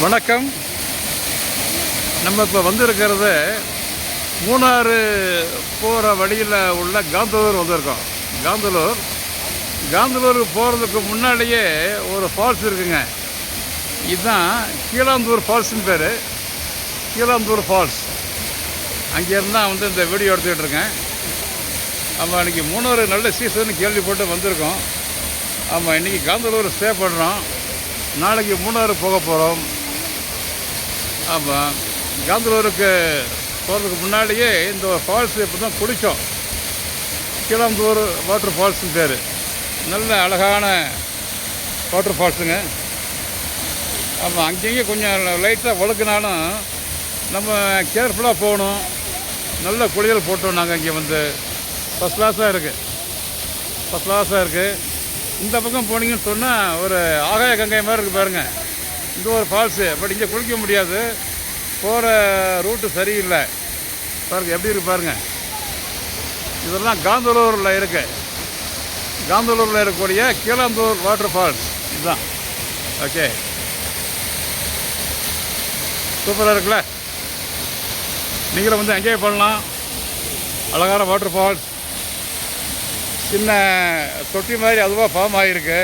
வணக்கம். நம்ம இப்போ வந்திருக்கிறது மூணாறு போகிற வழியில் உள்ள காந்தலூர் வந்திருக்கோம். காந்தலூருக்கு போகிறதுக்கு முன்னாடியே ஒரு ஃபால்ஸ் இருக்குங்க. இதுதான் கீழாந்தூர் ஃபால்ஸ்னு பேர். கீழாந்தூர் ஃபால்ஸ் அங்கேருந்து தான் வந்து இந்த வீடியோ எடுத்துக்கிட்டு இருக்கேன். நம்ம இன்றைக்கி மூணாறு நல்ல சீசன் கேள்விப்பட்டு வந்திருக்கோம். ஆமாம், இன்றைக்கி காந்தலூர் ஸ்டே பண்ணுறோம். நாளைக்கு மூணாறு போக போகிறோம். ஆமாம், காந்தலூருக்கு போகிறதுக்கு முன்னாடியே இந்த ஃபால்ஸ் இப்போ தான் குளித்தோம். கீழாந்தூர் வாட்டர் ஃபால்ஸ்னு பேர். நல்ல அழகான வாட்டர் ஃபால்ஸுங்க. ஆமாம், அங்கேயும் கொஞ்சம் லைட்டாக வழுக்குனாலும் நம்ம கேர்ஃபுல்லாக போகணும். நல்ல குளியல் போட்டோம் நாங்கள். இங்கே வந்து ஃபஸ்ட் கிளாஸாக இருக்குது. இந்த பக்கம் போனீங்கன்னு சொன்னால் ஒரு ஆகாய கங்கை மாதிரி இருக்குது பாருங்கள். இந்த ஒரு ஃபால்ஸு. பட் இங்கே குளிக்க முடியாது, போகிற ரூட்டு சரியில்லை. பாருங்கள் எப்படி இருக்குது பாருங்கள். இதெல்லாம் காந்தலூரில் இருக்கக்கூடிய கீழாந்தூர் வாட்டர் ஃபால்ஸ் இதுதான். ஓகே, சூப்பராக இருக்குல்ல. நீங்களும் வந்து என்ஜாய் பண்ணலாம். அழகான வாட்டர் ஃபால்ஸ், சின்ன தொட்டி மாதிரி அதுவாக ஃபார்ம் ஆகிருக்கு.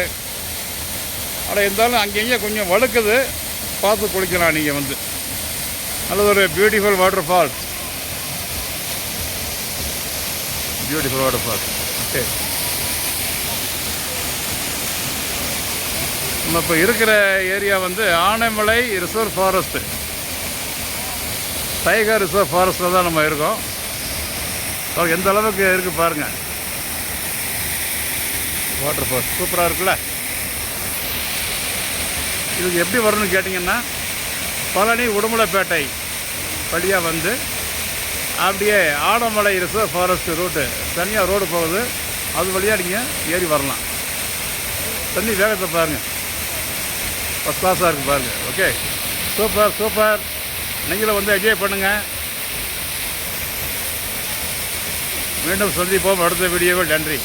ஆனால் இருந்தாலும் அங்கேயும் கொஞ்சம் வழுக்குது, பார்த்து குளிக்கலாம். நீங்கள் வந்து நல்ல ஒரு பியூட்டிஃபுல் வாட்டர் ஃபால்ஸ். ஓகே, நம்ம இப்போ இருக்கிற ஏரியா வந்து Anamalai reserve forest, tiger reserve ஃபாரஸ்ட்டில் தான் நம்ம இருக்கோம். எந்த அளவுக்கு இருக்குது பாருங்கள். வாட்டர் ஃபால்ஸ் சூப்பராக இருக்குல்ல. இதுக்கு எப்படி வரணும்னு கேட்டிங்கன்னா, பழனி உடுமலைப்பேட்டை வழியாக வந்து அப்படியே ஆனைமலை ரிசர்வ் ஃபாரஸ்ட் ரூட்டு தனியாக ரோடு போகுது. அது வழியாக நீங்கள் ஏறி வரலாம். தண்ணி வேகத்தை பாருங்கள், ஃபஸ்ட் கிளாஸாக இருக்குது பாருங்கள். Okay, super. நீங்களும் வந்து என்ஜாய் பண்ணுங்கள். மீண்டும் சந்திப்போம் அடுத்த வீடியோவில். நன்றி.